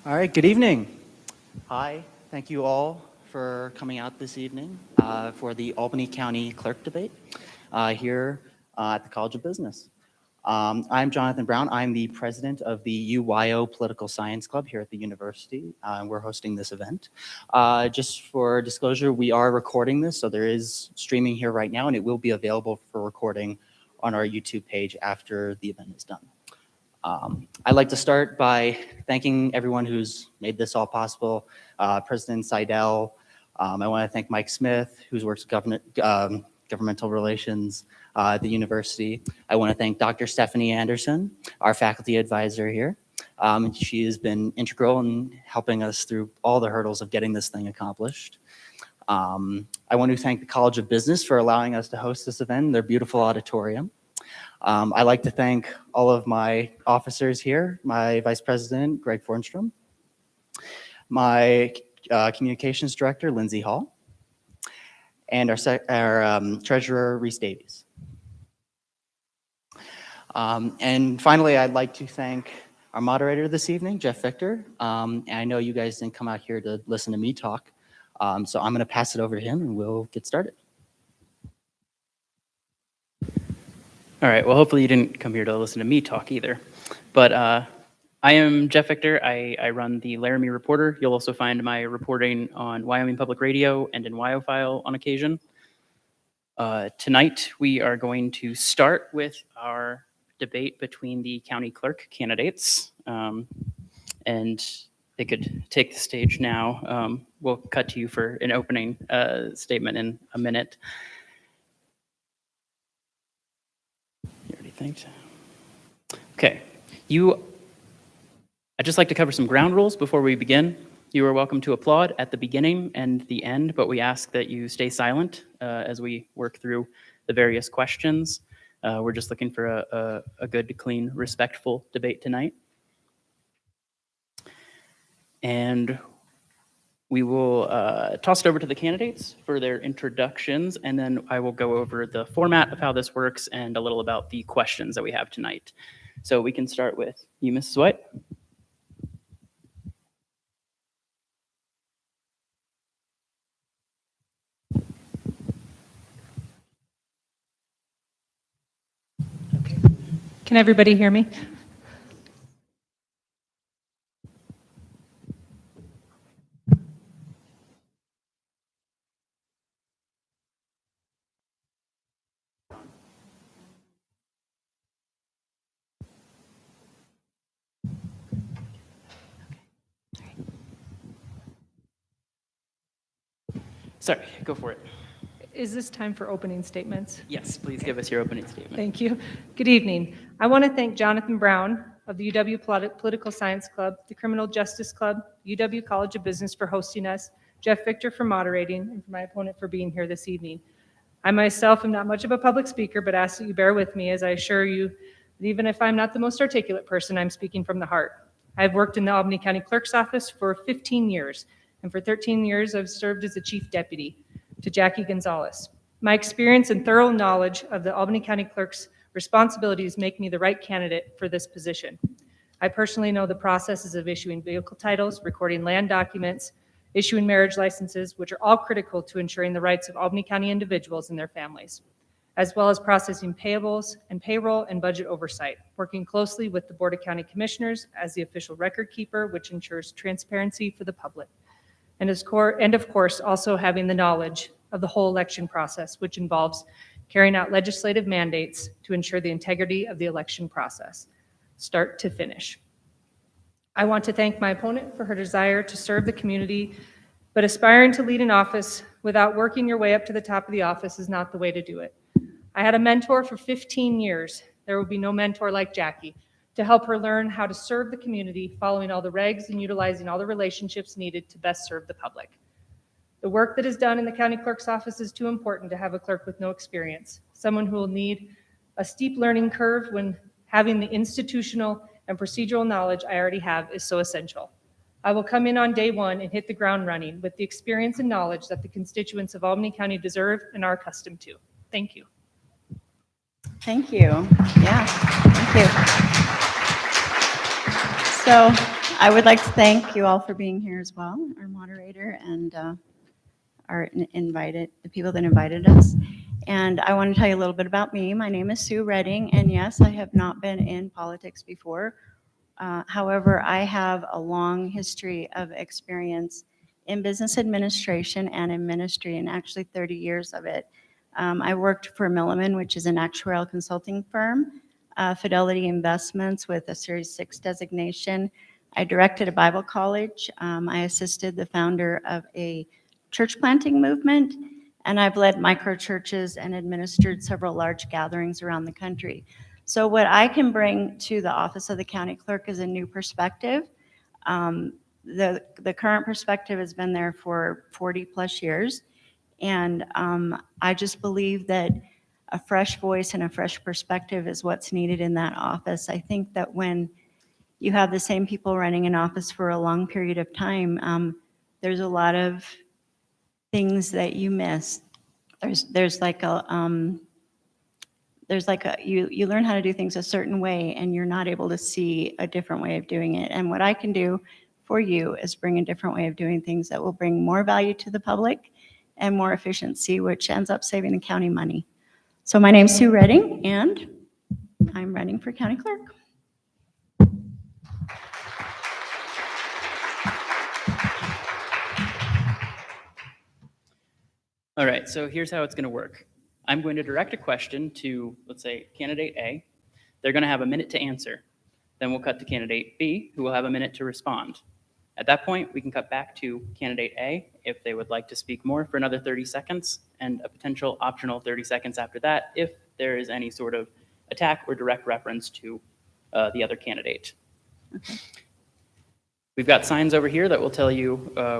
All right, good evening. Hi, thank you all for coming out this evening for the Albany County Clerk debate here at the College of Business. I'm Jonathan Brown. I'm the president of the UYO Political Science Club here at the university. We're hosting this event. Just for disclosure, we are recording this, so there is streaming here right now, and it will be available for recording on our YouTube page after the event is done. I'd like to start by thanking everyone who's made this all possible. President Seidel, I want to thank Mike Smith, who works governmental relations at the university. I want to thank Dr. Stephanie Anderson, our faculty advisor here. She has been integral in helping us through all the hurdles of getting this thing accomplished. I want to thank the College of Business for allowing us to host this event in their beautiful auditorium. I'd like to thank all of my officers here, my Vice President, Greg Fornstrom, my Communications Director, Lindsay Hall, and our Treasurer, Reese Davies. And finally, I'd like to thank our moderator this evening, Jeff Victor. And I know you guys didn't come out here to listen to me talk, so I'm going to pass it over to him and we'll get started. All right, well, hopefully you didn't come here to listen to me talk either. But I am Jeff Victor. I run the Laramie Reporter. You'll also find my reporting on Wyoming Public Radio and in WyoFile on occasion. Tonight, we are going to start with our debate between the county clerk candidates. And they could take the stage now. We'll cut to you for an opening statement in a minute. Thanks. Okay, I'd just like to cover some ground rules before we begin. You are welcome to applaud at the beginning and the end, but we ask that you stay silent as we work through the various questions. We're just looking for a good, clean, respectful debate tonight. And we will toss it over to the candidates for their introductions, and then I will go over the format of how this works and a little about the questions that we have tonight. So we can start with you, Mrs. White. Okay. Can everybody hear me? Sorry, go for it. Is this time for opening statements? Yes, please give us your opening statement. Thank you. Good evening. I want to thank Jonathan Brown of the UW Political Science Club, the Criminal Justice Club, UW College of Business for hosting us, Jeff Victor for moderating, and for my opponent for being here this evening. I myself am not much of a public speaker, but ask that you bear with me as I assure you that even if I'm not the most articulate person, I'm speaking from the heart. I've worked in the Albany County Clerk's office for 15 years. And for 13 years, I've served as the chief deputy to Jackie Gonzalez. My experience and thorough knowledge of the Albany County Clerk's responsibilities make me the right candidate for this position. I personally know the processes of issuing vehicle titles, recording land documents, issuing marriage licenses, which are all critical to ensuring the rights of Albany County individuals and their families, as well as processing payables and payroll and budget oversight, working closely with the Board of County Commissioners as the official record keeper, which ensures transparency for the public. And of course, also having the knowledge of the whole election process, which involves carrying out legislative mandates to ensure the integrity of the election process, start to finish. I want to thank my opponent for her desire to serve the community, but aspiring to lead an office without working your way up to the top of the office is not the way to do it. I had a mentor for 15 years. There will be no mentor like Jackie, to help her learn how to serve the community, following all the regs and utilizing all the relationships needed to best serve the public. The work that is done in the county clerk's office is too important to have a clerk with no experience, someone who will need a steep learning curve when having the institutional and procedural knowledge I already have is so essential. I will come in on day one and hit the ground running with the experience and knowledge that the constituents of Albany County deserve and are accustomed to. Thank you. Thank you. Yeah, thank you. So I would like to thank you all for being here as well, our moderator and the people that invited us. And I want to tell you a little bit about me. My name is Sue Redding, and yes, I have not been in politics before. However, I have a long history of experience in business administration and in ministry, and actually 30 years of it. I worked for Milliman, which is an actuarial consulting firm, Fidelity Investments with a Series 6 designation. I directed a Bible college. I assisted the founder of a church planting movement, and I've led micro churches and administered several large gatherings around the country. So what I can bring to the office of the county clerk is a new perspective. The current perspective has been there for 40 plus years. And I just believe that a fresh voice and a fresh perspective is what's needed in that office. I think that when you have the same people running an office for a long period of time, there's a lot of things that you miss. There's like a you learn how to do things a certain way and you're not able to see a different way of doing it. And what I can do for you is bring a different way of doing things that will bring more value to the public and more efficiency, which ends up saving the county money. So my name's Sue Redding, and I'm running for county clerk. All right, so here's how it's going to work. I'm going to direct a question to, let's say, candidate A. They're going to have a minute to answer. Then we'll cut to candidate B, who will have a minute to respond. At that point, we can cut back to candidate A if they would like to speak more for another 30 seconds, and a potential optional 30 seconds after that if there is any sort of attack or direct reference to the other candidate. Okay. We've got signs over here that will tell you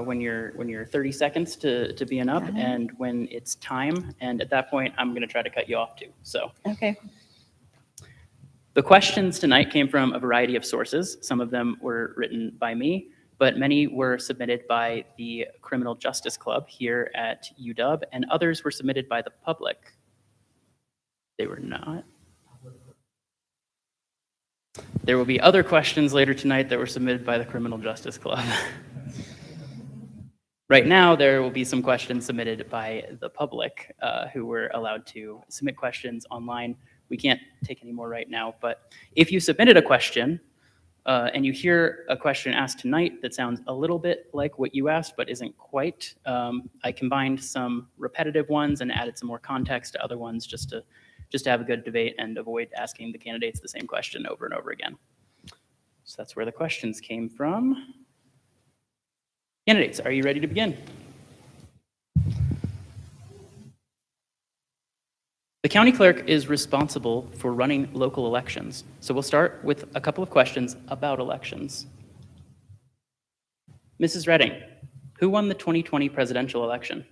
when you're 30 seconds to being up and when it's time. And at that point, I'm going to try to cut you off too. So. Okay. The questions tonight came from a variety of sources. Some of them were written by me, but many were submitted by the Criminal Justice Club here at UW, and others were submitted by the public. They were not. There will be other questions later tonight that were submitted by the Criminal Justice Club. Right now, there will be some questions submitted by the public who were allowed to submit questions online. We can't take any more right now, but if you submitted a question and you hear a question asked tonight that sounds a little bit like what you asked but isn't quite, I combined some repetitive ones and added some more context to other ones just to have a good debate and avoid asking the candidates the same question over and over again. So that's where the questions came from. Candidates, are you ready to begin? The county clerk is responsible for running local elections. So we'll start with a couple of questions about elections. Mrs. Redding, who won the 2020 presidential election?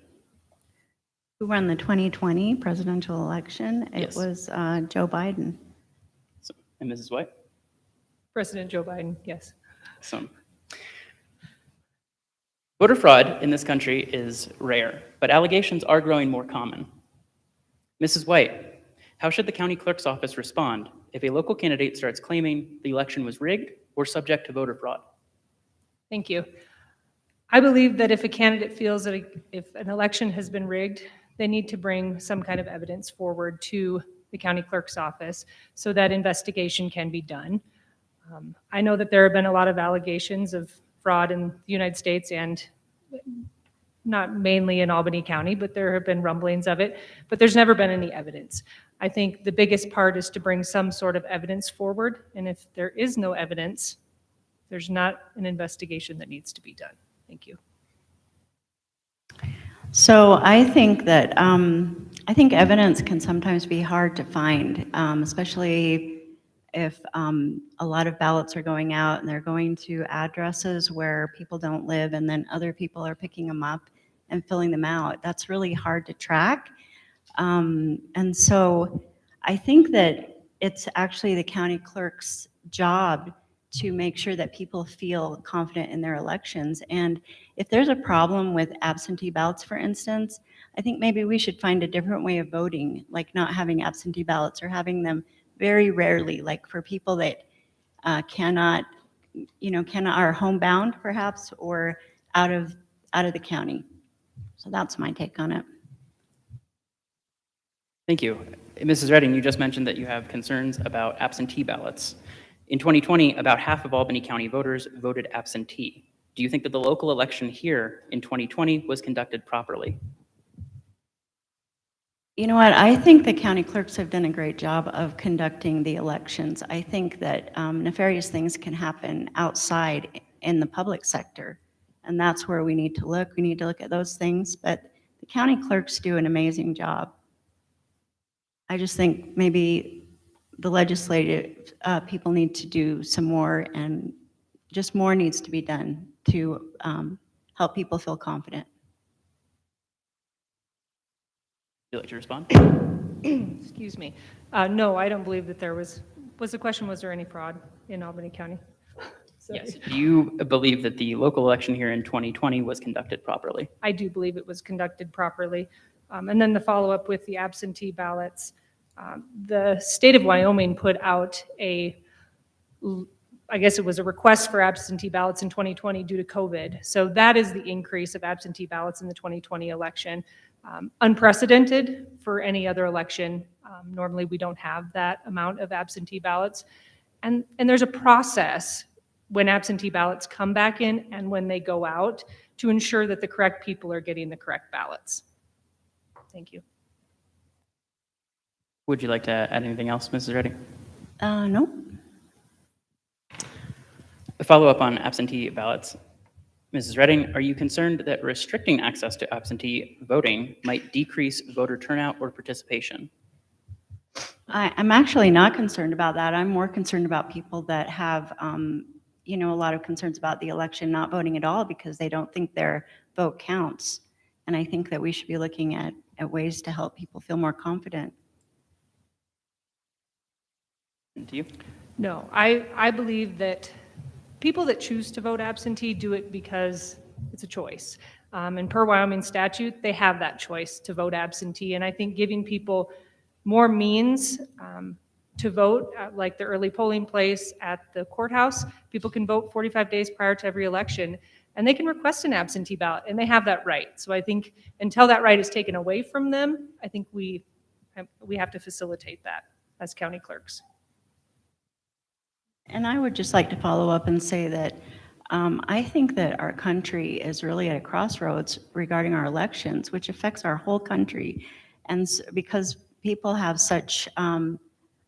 Who won the 2020 presidential election? Yes. It was Joe Biden. So, and Mrs. White? President Joe Biden, yes. Awesome. Voter fraud in this country is rare, but allegations are growing more common. Mrs. White, how should the county clerk's office respond if a local candidate starts claiming the election was rigged or subject to voter fraud? Thank you. I believe that if a candidate feels that if an election has been rigged, they need to bring some kind of evidence forward to the county clerk's office so that investigation can be done. I know that there have been a lot of allegations of fraud in the United States and not mainly in Albany County, but there have been rumblings of it, but there's never been any evidence. I think the biggest part is to bring some sort of evidence forward, and if there is no evidence, there's not an investigation that needs to be done. Thank you. So I think that evidence can sometimes be hard to find, especially if a lot of ballots are going out and they're going to addresses where people don't live, and then other people are picking them up and filling them out. That's really hard to track. And so I think that it's actually the county clerk's job to make sure that people feel confident in their elections. And if there's a problem with absentee ballots, for instance, I think maybe we should find a different way of voting, like not having absentee ballots or having them very rarely, like for people that cannot can are homebound perhaps, or out of the county. So that's my take on it. Thank you. Mrs. Redding, you just mentioned that you have concerns about absentee ballots. In 2020, about half of Albany County voters voted absentee. Do you think that the local election here in 2020 was conducted properly? You know what? I think the county clerks have done a great job of conducting the elections. I think that nefarious things can happen outside in the public sector, and that's where we need to look. We need to look at those things, but the county clerks do an amazing job. I just think maybe the legislative people need to do some more, and just more needs to be done to help people feel confident. Would you like to respond? Excuse me. No, I don't believe that there was the question, was there any fraud in Albany County? Sorry. Yes. Do you believe that the local election here in 2020 was conducted properly? I do believe it was conducted properly. And then the follow-up with the absentee ballots. The state of Wyoming put out I guess it was a request for absentee ballots in 2020 due to COVID. So that is the increase of absentee ballots in the 2020 election. Unprecedented for any other election. Normally we don't have that amount of absentee ballots. And there's a process when absentee ballots come back in and when they go out to ensure that the correct people are getting the correct ballots. Thank you. Would you like to add anything else, Mrs. Redding? No. A follow-up on absentee ballots. Mrs. Redding, are you concerned that restricting access to absentee voting might decrease voter turnout or participation? I'm actually not concerned about that. I'm more concerned about people that have, a lot of concerns about the election not voting at all because they don't think their vote counts. And I think that we should be looking at ways to help people feel more confident. And to you? No, I believe that people that choose to vote absentee do it because it's a choice. And per Wyoming statute, they have that choice to vote absentee. And I think giving people more means to vote, like the early polling place at the courthouse, people can vote 45 days prior to every election, and they can request an absentee ballot, and they have that right. So I think until that right is taken away from them, I think we have to facilitate that as county clerks. And I would just like to follow up and say that I think that our country is really at a crossroads regarding our elections, which affects our whole country. And because people have such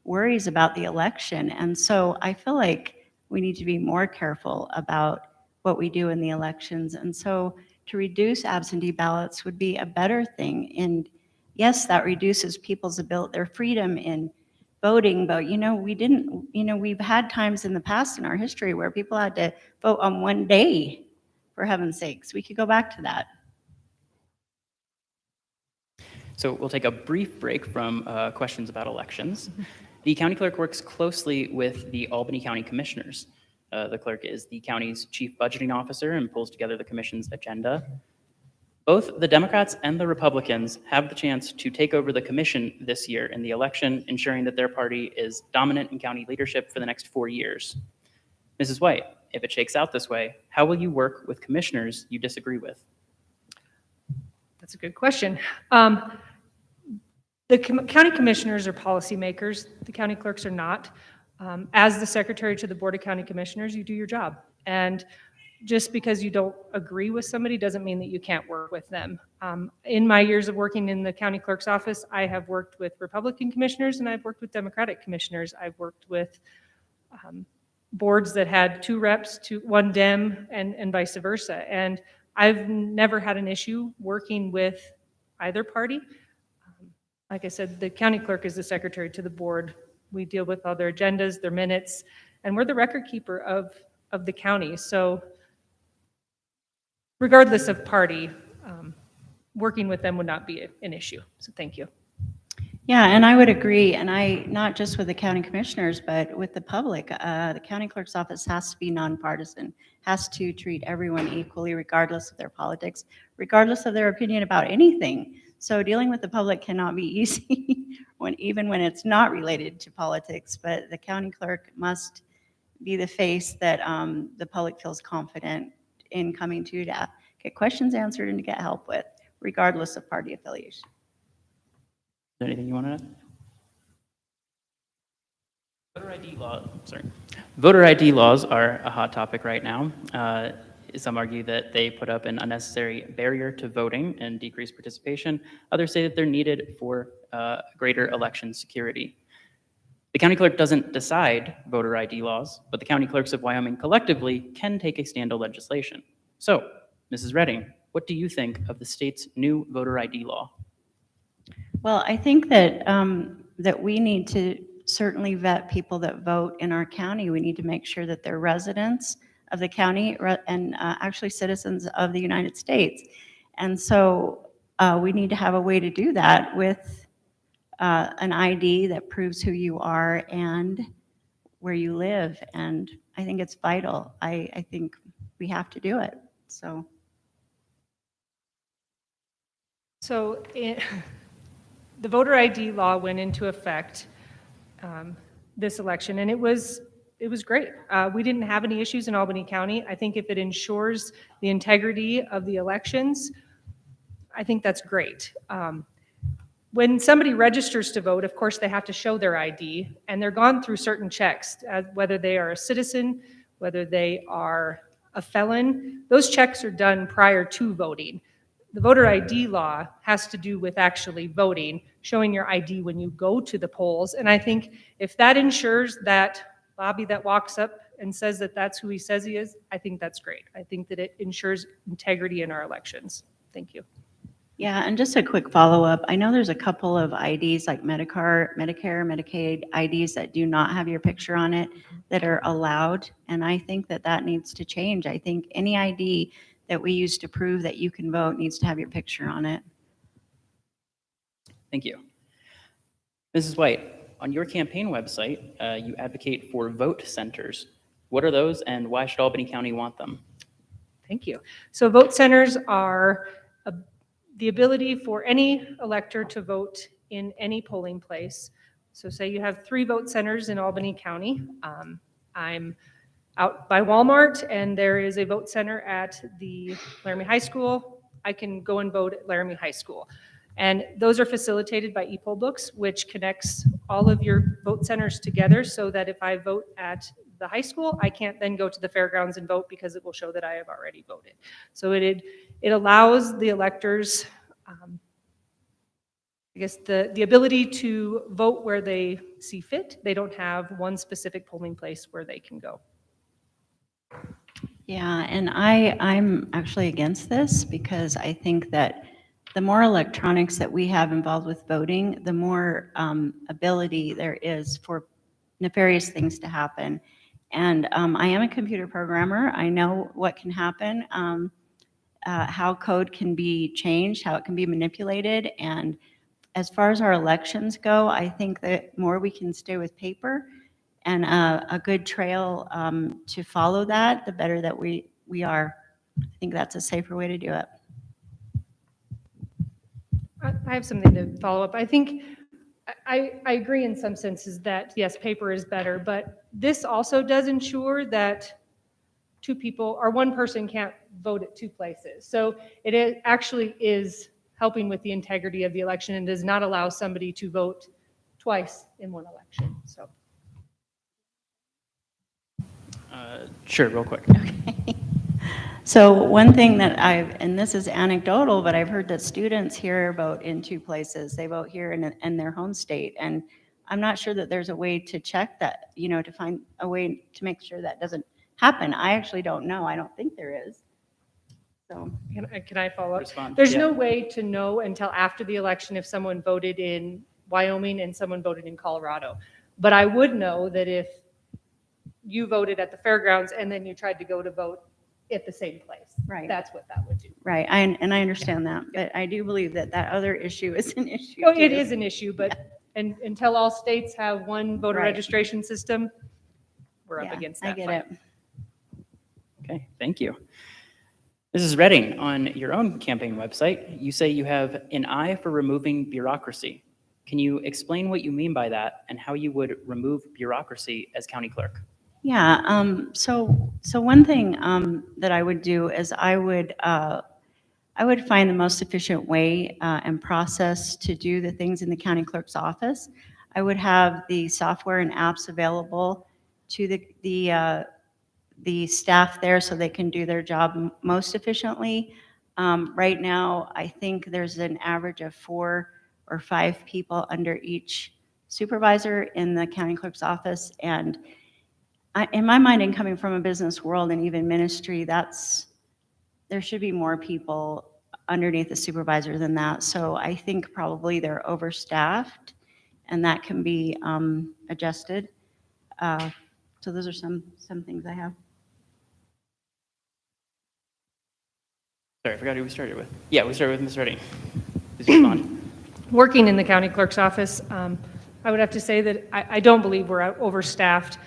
worries about the election. And so I feel like we need to be more careful about what we do in the elections. And so to reduce absentee ballots would be a better thing. And yes, that reduces people's their freedom in voting, but we've had times in the past in our history where people had to vote on one day, for heaven's sakes. We could go back to that. So we'll take a brief break from questions about elections. The county clerk works closely with the Albany County Commissioners. The clerk is the county's chief budgeting officer and pulls together the commission's agenda. Both the Democrats and the Republicans have the chance to take over the commission this year in the election, ensuring that their party is dominant in county leadership for the next 4 years. Mrs. White, if it shakes out this way, how will you work with commissioners you disagree with? That's a good question. The county commissioners are policymakers. The county clerks are not. As the secretary to the Board of County Commissioners, you do your job. And just because you don't agree with somebody doesn't mean that you can't work with them. In my years of working in the county clerk's office, I have worked with Republican commissioners and I've worked with Democratic commissioners. I've worked with boards that had 2 reps, 1 Dem, and vice versa. And I've never had an issue working with either party. Like I said, the county clerk is the secretary to the board. We deal with all their agendas, their minutes, and we're the record keeper of the county. So regardless of party, working with them would not be an issue. So thank you. Yeah, and I would agree, and not just with the county commissioners, but with the public. The county clerk's office has to be nonpartisan, has to treat everyone equally, regardless of their politics, regardless of their opinion about anything. So dealing with the public cannot be easy, even when it's not related to politics, but the county clerk must be the face that the public feels confident in coming to get questions answered and to get help with, regardless of party affiliation. Is there anything you want to add? Voter ID laws are a hot topic right now. Some argue that they put up an unnecessary barrier to voting and decrease participation. Others say that they're needed for greater election security. The county clerk doesn't decide voter ID laws, but the county clerks of Wyoming collectively can take a stand on legislation. So, Mrs. Redding, what do you think of the state's new voter ID law? Well, I think that that we need to certainly vet people that vote in our county. We need to make sure that they're residents of the county and actually citizens of the United States. And so we need to have a way to do that with an ID that proves who you are and where you live. And I think it's vital. I think we have to do it. So The voter ID law went into effect this election, and it was great. We didn't have any issues in Albany County. I think if it ensures the integrity of the elections, I think that's great. When somebody registers to vote, of course, they have to show their ID, and they're gone through certain checks, whether they are a citizen, whether they are a felon. Those checks are done prior to voting. The voter ID law has to do with actually voting, showing your ID when you go to the polls. And I think if that ensures that Bobby that walks up and says that that's who he says he is, I think that's great. I think that it ensures integrity in our elections. Thank you. yeah, and just a quick follow-up. I know there's a couple of IDs like Medicare, Medicaid IDs that do not have your picture on it that are allowed, and I think that that needs to change. I think any ID that we use to prove that you can vote needs to have your picture on it. Thank you. Mrs. White, on your campaign website, you advocate for vote centers. What are those, and why should Albany County want them? Thank you. So vote centers are the ability for any elector to vote in any polling place. So say you have 3 vote centers in Albany County. I'm out by Walmart, and there is a vote center at the Laramie High School. I can go and vote at Laramie High School. And those are facilitated by ePoll books, which connects all of your vote centers together so that if I vote at the high school, I can't then go to the fairgrounds and vote because it will show that I have already voted. So it allows the electors, I guess, the ability to vote where they see fit. They don't have one specific polling place where they can go. Yeah, and I'm actually against this because I think that the more electronics that we have involved with voting, the more ability there is for nefarious things to happen. And I am a computer programmer. I know what can happen, how code can be changed, how it can be manipulated. And as far as our elections go, I think that more we can stay with paper and a good trail to follow that, the better that we are. I think that's a safer way to do it. I have something to follow up. I think I agree in some senses that, yes, paper is better, but this also does ensure that 2 people or 1 person can't vote at 2 places. So it actually is helping with the integrity of the election and does not allow somebody to vote twice in one election. So. Sure, real quick. Okay. So one thing that and this is anecdotal, but I've heard that students here vote in 2 places. They vote here in their home state. And I'm not sure that there's a way to check that, to find a way to make sure that doesn't happen. I actually don't know. I don't think there is. So Can I follow up? Respond. There's Yeah. no way to know until after the election if someone voted in Wyoming and someone voted in Colorado. But I would know that if you voted at the fairgrounds and then you tried to go to vote at the same place. Right. That's what that would do. Right, and I understand that, but I do believe that other issue is an issue. Oh, it too. is an issue, but until all states have one voter Right. registration system, we're up Yeah, against I that get fight. it. Okay, thank you. Mrs. Redding, on your own campaign website, you say you have an eye for removing bureaucracy. Can you explain what you mean by that and how you would remove bureaucracy as county clerk? Yeah, so one thing that I would do is I would find the most efficient way and process to do the things in the county clerk's office. I would have the software and apps available to the staff there so they can do their job most efficiently. Right now, I think there's an average of 4 or 5 people under each supervisor in the county clerk's office, and in my mind, and coming from a business world and even ministry, there should be more people underneath the supervisor than that. So I think probably they're overstaffed, and that can be adjusted. So those are some things I have. Sorry, I forgot who we started with. Yeah, we started with Ms. Redding. Please respond. Working in the county clerk's office, I would have to say that I don't believe we're overstaffed.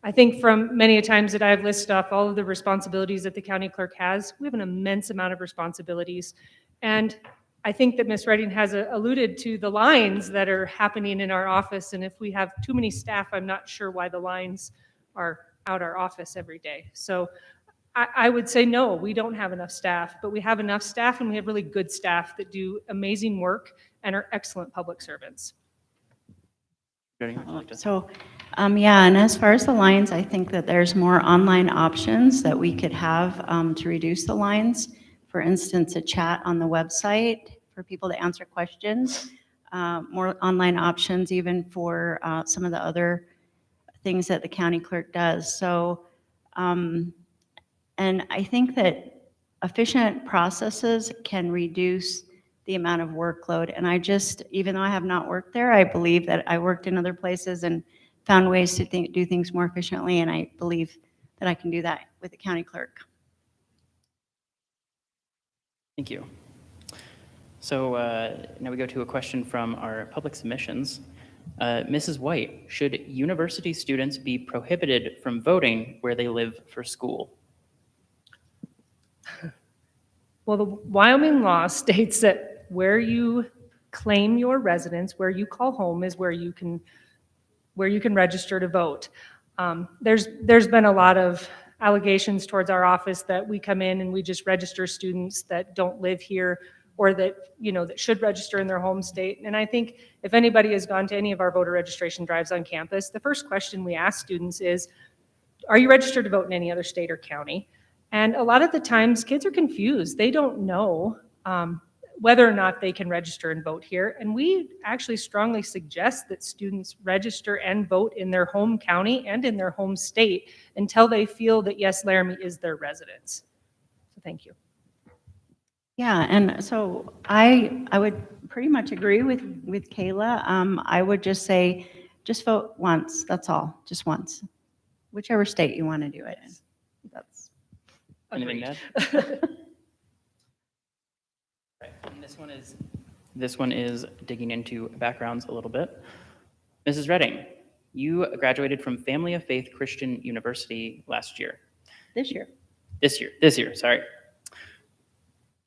I think from many a times that I've listed off all of the responsibilities that the county clerk has, we have an immense amount of responsibilities. And I think that Ms. Redding has alluded to the lines that are happening in our office. And if we have too many staff, I'm not sure why the lines are out our office every day. So I would say no, we don't have enough staff, but we have enough staff and we have really good staff that do amazing work and are excellent public servants. Redding, would you like to- So, yeah, and as far as the lines, I think that there's more online options that we could have to reduce the lines. For instance, a chat on the website for people to answer questions, more online options even for some of the other things that the county clerk does. So, and I think that efficient processes can reduce the amount of workload. And even though I have not worked there, I believe that I worked in other places and found ways to do things more efficiently. And I believe that I can do that with the county clerk. Thank you. So now we go to a question from our public submissions. Mrs. White, should university students be prohibited from voting where they live for school? Well, the Wyoming law states that where you claim your residence, where you call home, is where you can register to vote. There's been a lot of allegations towards our office that we come in and we just register students that don't live here or that should register in their home state. And I think if anybody has gone to any of our voter registration drives on campus, the first question we ask students is, are you registered to vote in any other state or county? And a lot of the times kids are confused. They don't know whether or not they can register and vote here. And we actually strongly suggest that students register and vote in their home county and in their home state until they feel that, yes, Laramie is their residence. So thank you. Yeah, and so I would pretty much agree with Kayla. I would just say, just vote once, that's all, just once. Whichever state you want to do it in. That's Anything to add? Right. And this one is digging into backgrounds a little bit. Mrs. Redding, you graduated from Family of Faith Christian University last year. this year. This year, sorry.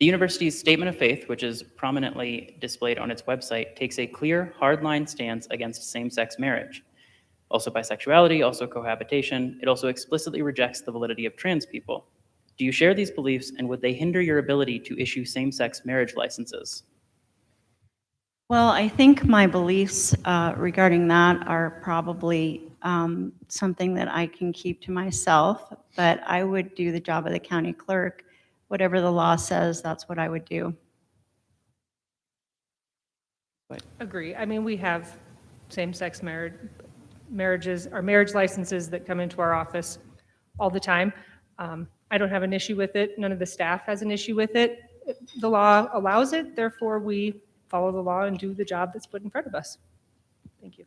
The university's statement of faith, which is prominently displayed on its website, takes a clear, hardline stance against same-sex marriage. Also bisexuality, also cohabitation. It also explicitly rejects the validity of trans people. Do you share these beliefs, and would they hinder your ability to issue same-sex marriage licenses? Well, I think my beliefs regarding that are probably something that I can keep to myself, but I would do the job of the county clerk. Whatever the law says, that's what I would do. Agree. I mean, we have same-sex marriages or marriage licenses that come into our office all the time. I don't have an issue with it. None of the staff has an issue with it. The law allows it, therefore we follow the law and do the job that's put in front of us. Thank you.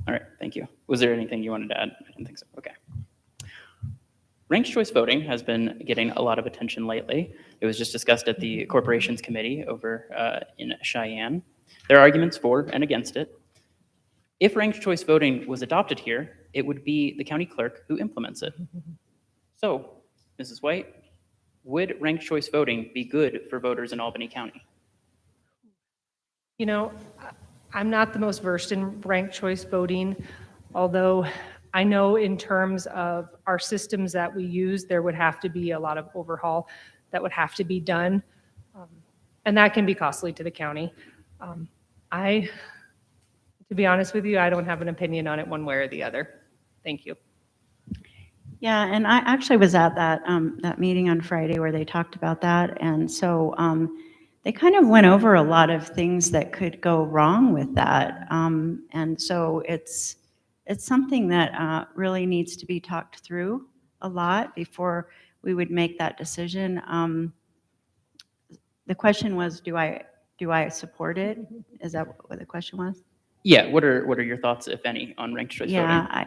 All right, thank you. Was there anything you wanted to add? I didn't think so. Okay. Ranked choice voting has been getting a lot of attention lately. It was just discussed at the Corporations Committee over in Cheyenne. There are arguments for and against it. If ranked choice voting was adopted here, it would be the county clerk who implements it. So, Mrs. White, would ranked choice voting be good for voters in Albany County? You know, I'm not the most versed in ranked choice voting, although I know in terms of our systems that we use, there would have to be a lot of overhaul that would have to be done. And that can be costly to the county. To be honest with you, I don't have an opinion on it one way or the other. Thank you. Yeah, and I actually was at that meeting on Friday where they talked about that, and so they kind of went over a lot of things that could go wrong with that, and so it's something that really needs to be talked through a lot before we would make that decision. The question was, do I support it? Is that what the question was? Yeah, what are your thoughts, if any, on ranked choice voting? Yeah,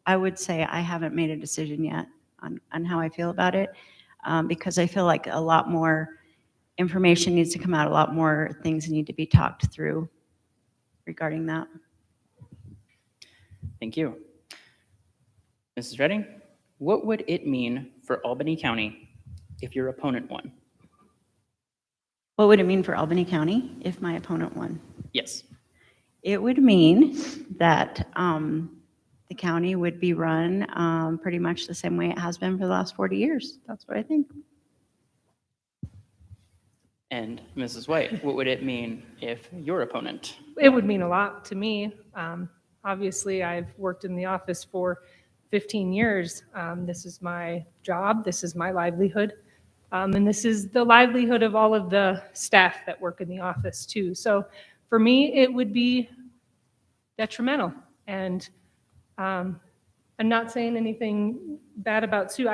I would say I haven't made a decision yet on how I feel about it, because I feel like a lot more information needs to come out, a lot more things need to be talked through regarding that. Thank you. Mrs. Redding, what would it mean for Albany County if your opponent won? What would it mean for Albany County if my opponent won? Yes. It would mean that the county would be run pretty much the same way it has been for the last 40 years. That's what I think. And Mrs. White, what would it mean if your opponent? It would mean a lot to me. Obviously, I've worked in the office for 15 years. This is my job. This is my livelihood. And this is the livelihood of all of the staff that work in the office too. So for me, it would be detrimental. And I'm not saying anything bad about Sue.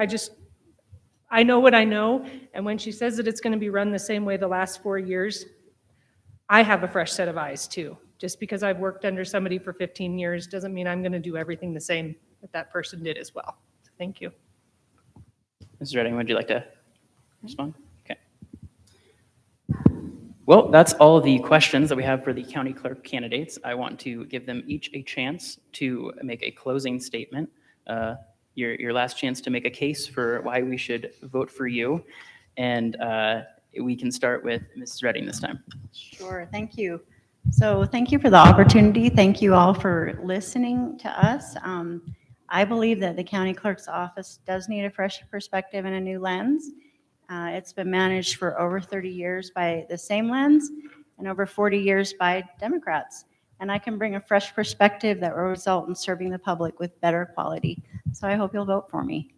I know what I know. And when she says that it's going to be run the same way the last 4 years, I have a fresh set of eyes too. Just because I've worked under somebody for 15 years doesn't mean I'm going to do everything the same that person did as well. So thank you. Mrs. Redding, would you like to respond? Okay. Well, that's all the questions that we have for the county clerk candidates. I want to give them each a chance to make a closing statement. Your last chance to make a case for why we should vote for you. And we can start with Mrs. Redding this time. Sure, thank you. So thank you for the opportunity. Thank you all for listening to us. I believe that the county clerk's office does need a fresh perspective and a new lens. It's been managed for over 30 years by the same lens and over 40 years by Democrats. And I can bring a fresh perspective that will result in serving the public with better quality. So I hope you'll vote for me.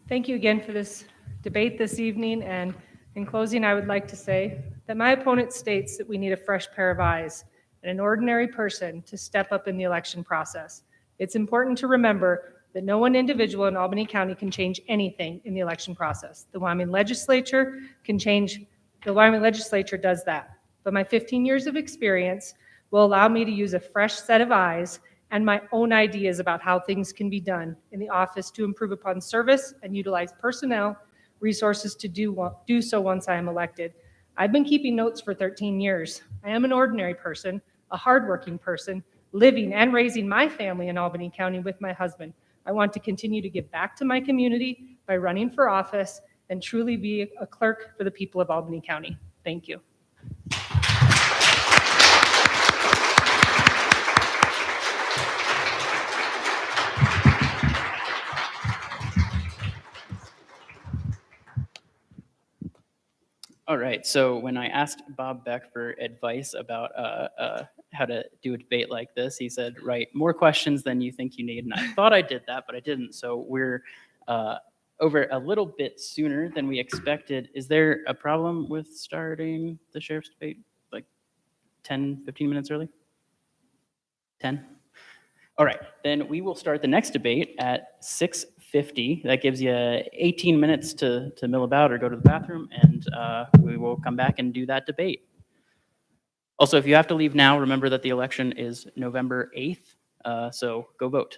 Thank you again for this debate this evening. And in closing, I would like to say that my opponent states that we need a fresh pair of eyes and an ordinary person to step up in the election process. It's important to remember that no one individual in Albany County can change anything in the election process. The Wyoming legislature does that. But my 15 years of experience will allow me to use a fresh set of eyes and my own ideas about how things can be done in the office to improve upon service and utilize personnel resources to do so once I am elected. I've been keeping notes for 13 years. I am an ordinary person, a hardworking person, living and raising my family in Albany County with my husband. I want to continue to give back to my community by running for office and truly be a clerk for the people of Albany County. Thank you. All right, so when I asked Bob Beck for advice about how to do a debate like this, he said, write more questions than you think you need. And I thought I did that, but I didn't. So we're over a little bit sooner than we expected. Is there a problem with starting the sheriff's debate like 10, 15 minutes early? 10? All right, then we will start the next debate at 6:50. That gives you 18 minutes to mill about or go to the bathroom, and we will come back and do that debate. Also, if you have to leave now, remember that the election is November 8th, so go vote.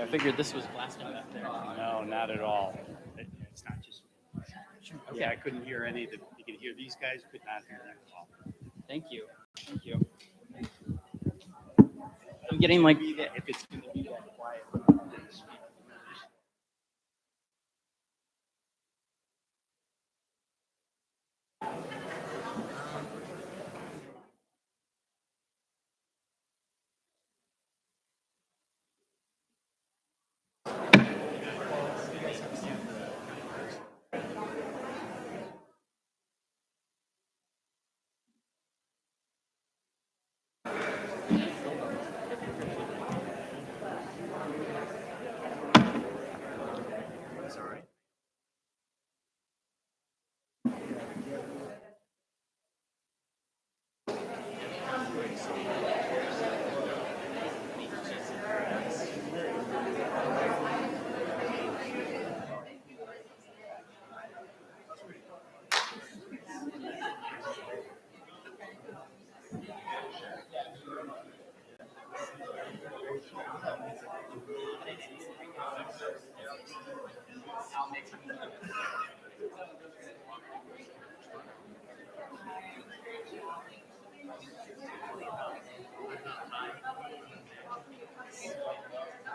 figured this was blasting back there. No, not at all. It's not just. Okay. Yeah, I couldn't hear any of the, you could hear these guys, could not hear that call. Thank you. Thank you. I'm getting like, If it's going to be that quiet. That's all right.